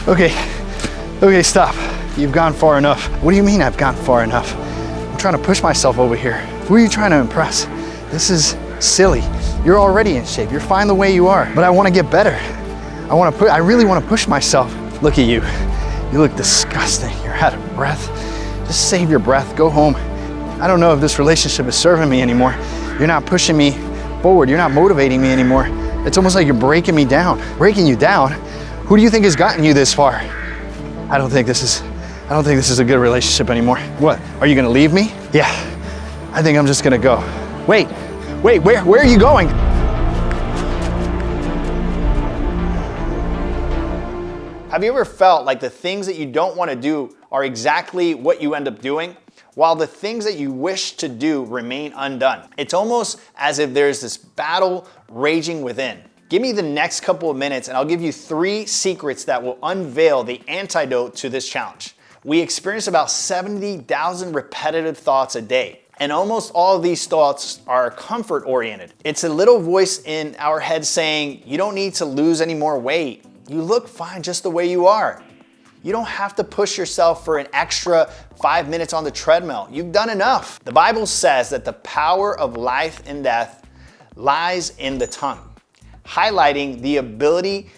Okay, stop. You've gone far enough. What do you mean I've gone far enough? I'm trying to push myself over here. Who are you trying to impress? This is silly. You're already in shape. You're fine the way you are, but I want to get better. I really want to push myself. Look at you. You look disgusting. You're out of breath. Just save your breath. Go home. I don't know if this relationship is serving me anymore. You're not pushing me forward. You're not motivating me anymore. It's almost like you're breaking me down. Breaking you down? Who do you think has gotten you this far? I don't think this is a good relationship anymore. What? Are you gonna leave me? Yeah. I think I'm just gonna go. Wait, where are you going? Have you ever felt like the things that you don't want to do are exactly what you end up doing, while the things that you wish to do remain undone? It's almost as if there's this battle raging within. Give me the next couple of minutes and I'll give you 3 secrets that will unveil the antidote to this challenge. We experience about 70,000 repetitive thoughts a day. And almost all of these thoughts are comfort oriented. It's a little voice in our head saying, you don't need to lose any more weight. You look fine just the way you are. You don't have to push yourself for an extra 5 minutes on the treadmill. You've done enough. The Bible says that the power of life and death lies in the tongue, highlighting the ability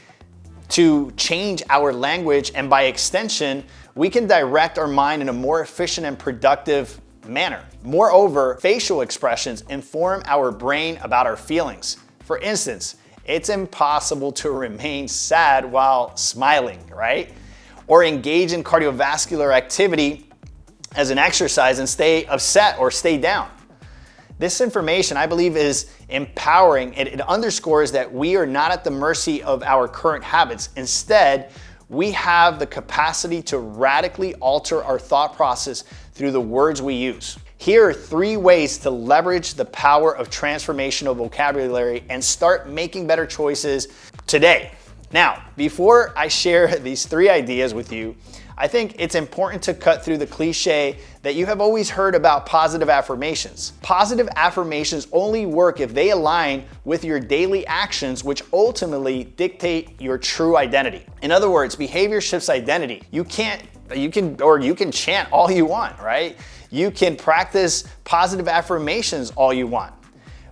to change our language, and by extension, we can direct our mind in a more efficient and productive manner. Moreover, facial expressions inform our brain about our feelings. For instance, it's impossible to remain sad while smiling, right? Or engage in cardiovascular activity as an exercise and stay upset or stay down. This information, I believe, is empowering. It underscores that we are not at the mercy of our current habits. Instead, we have the capacity to radically alter our thought process through the words we use. Here are 3 ways to leverage the power of transformational vocabulary and start making better choices today. Now, before I share these 3 ideas with you, I think it's important to cut through the cliche that you have always heard about positive affirmations. Positive affirmations only work if they align with your daily actions, which ultimately dictate your true identity. In other words, behavior shifts identity. You can chant all you want, right? You can practice positive affirmations all you want.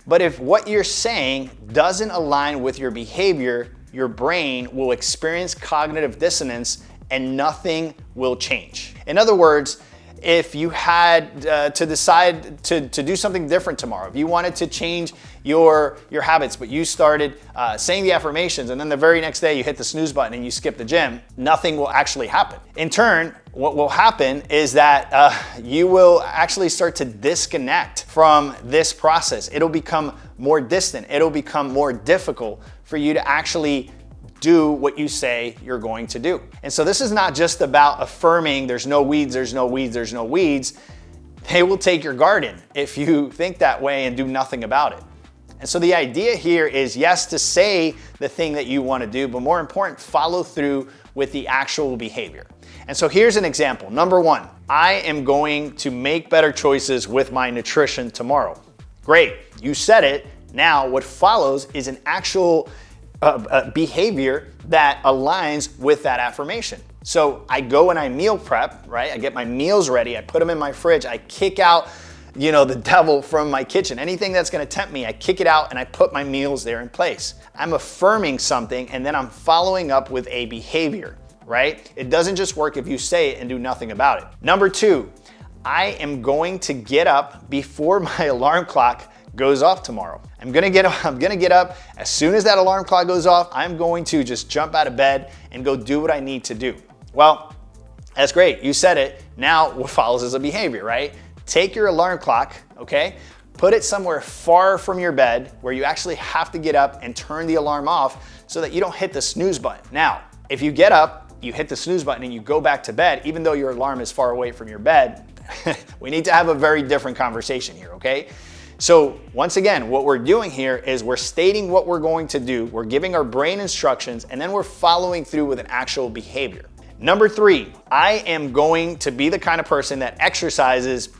But if what you're saying doesn't align with your behavior, your brain will experience cognitive dissonance and nothing will change. In other words, if you had to decide to do something different tomorrow, if you wanted to change your habits, but you started saying the affirmations and then the very next day you hit the snooze button and you skip the gym, nothing will actually happen. In turn, what will happen is that you will actually start to disconnect from this process. It'll become more distant. It'll become more difficult for you to actually do what you say you're going to do. And so this is not just about affirming there's no weeds, there's no weeds, there's no weeds. They will take your garden if you think that way and do nothing about it. And so the idea here is, yes, to say the thing that you want to do, but more important, follow through with the actual behavior. And so here's an example. Number 1, I am going to make better choices with my nutrition tomorrow. Great, you said it. Now what follows is an actual behavior that aligns with that affirmation. So I go and I meal prep, right? I get my meals ready. I put them in my fridge. I kick out, the devil from my kitchen. Anything that's going to tempt me, I kick it out and I put my meals there in place. I'm affirming something and then I'm following up with a behavior, right? It doesn't just work if you say it and do nothing about it. Number 2, I am going to get up before my alarm clock goes off tomorrow. I'm gonna get up as soon as that alarm clock goes off. I'm going to just jump out of bed and go do what I need to do. Well, that's great. You said it. Now what follows is a behavior, right? Take your alarm clock, okay? Put it somewhere far from your bed where you actually have to get up and turn the alarm off so that you don't hit the snooze button. Now, if you get up, you hit the snooze button and you go back to bed, even though your alarm is far away from your bed, we need to have a very different conversation here, okay? So once again, what we're doing here is we're stating what we're going to do, we're giving our brain instructions, and then we're following through with an actual behavior. Number 3, I am going to be the kind of person that exercises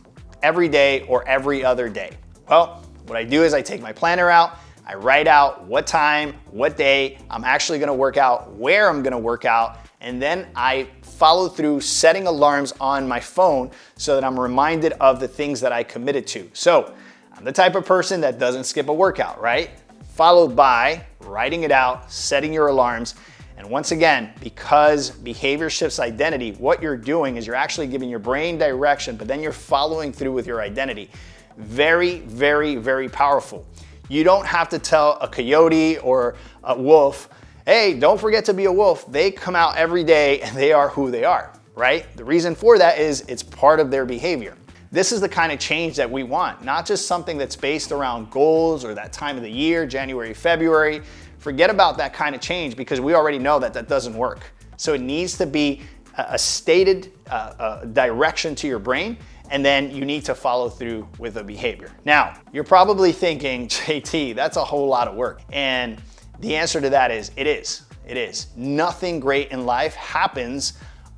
every day or every other day. Well, what I do is I take my planner out, I write out what time, what day I'm actually gonna work out, where I'm gonna work out, and then I follow through setting alarms on my phone so that I'm reminded of the things that I committed to. So I'm the type of person that doesn't skip a workout, right? Followed by writing it out, setting your alarms. And once again, because behavior shifts identity, what you're doing is you're actually giving your brain direction, but then you're following through with your identity. Very, very, very powerful. You don't have to tell a coyote or a wolf, hey, don't forget to be a wolf. They come out every day and they are who they are, right? The reason for that is it's part of their behavior. This is the kind of change that we want, not just something that's based around goals or that time of the year, January, February. Forget about that kind of change because we already know that that doesn't work. So it needs to be a stated direction to your brain, and then you need to follow through with the behavior. Now, you're probably thinking, JT, that's a whole lot of work. And the answer to that is, it is. Nothing great in life happens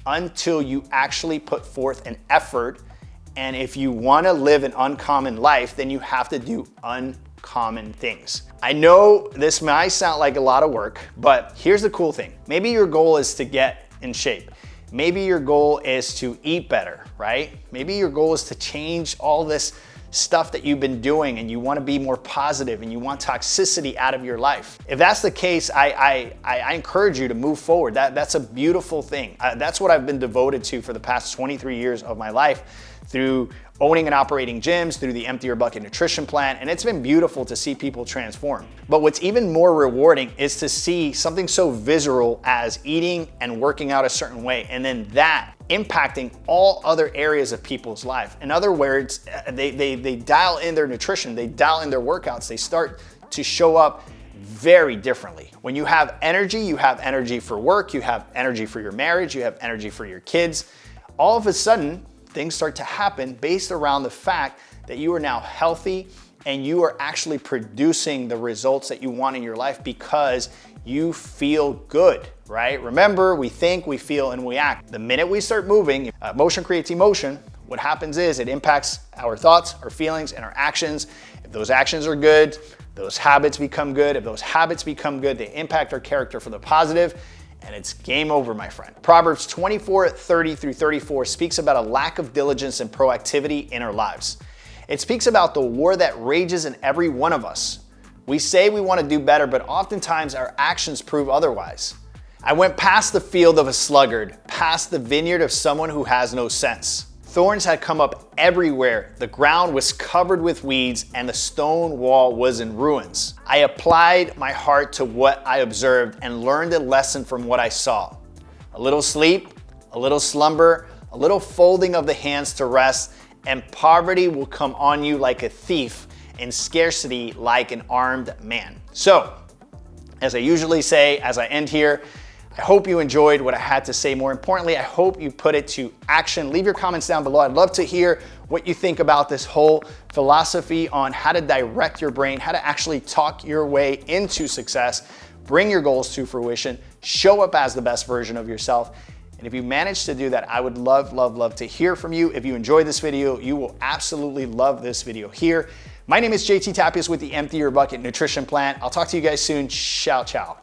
until you actually put forth an effort. And if you wanna live an uncommon life, then you have to do uncommon things. I know this might sound like a lot of work, but here's the cool thing. Maybe your goal is to get in shape. Maybe your goal is to eat better, right? Maybe your goal is to change all this stuff that you've been doing and you want to be more positive and you want toxicity out of your life. If that's the case, I encourage you to move forward. That's a beautiful thing. That's what I've been devoted to for the past 23 years of my life, through owning and operating gyms, through the Empty Your Bucket nutrition plan, and it's been beautiful to see people transform. But what's even more rewarding is to see something so visceral as eating and working out a certain way, and then that impacting all other areas of people's life. In other words, they dial in their nutrition, they dial in their workouts, they start to show up very differently. When you have energy for work, you have energy for your marriage, you have energy for your kids. All of a sudden, things start to happen based around the fact that you are now healthy and you are actually producing the results that you want in your life because you feel good, right? Remember, we think, we feel, and we act. The minute we start moving, motion creates emotion. What happens is it impacts our thoughts, our feelings, and our actions. If those actions are good, those habits become good. If those habits become good, they impact our character for the positive, and it's game over, my friend. Proverbs 24:30-34 speaks about a lack of diligence and proactivity in our lives. It speaks about the war that rages in every one of us. We say we want to do better, but oftentimes our actions prove otherwise. I went past the field of a sluggard, past the vineyard of someone who has no sense. Thorns had come up everywhere. The ground was covered with weeds and the stone wall was in ruins. I applied my heart to what I observed and learned a lesson from what I saw. A little sleep, a little slumber, a little folding of the hands to rest, and poverty will come on you like a thief and scarcity like an armed man. So, as I usually say, as I end here, I hope you enjoyed what I had to say. More importantly, I hope you put it to action. Leave your comments down below. I'd love to hear what you think about this whole philosophy on how to direct your brain, how to actually talk your way into success, bring your goals to fruition, show up as the best version of yourself. And if you manage to do that, I would love to hear from you. If you enjoyed this video, you will absolutely love this video here. My name is JT Tapias with the Empty Your Bucket Nutrition Plan. I'll talk to you guys soon. Ciao, ciao.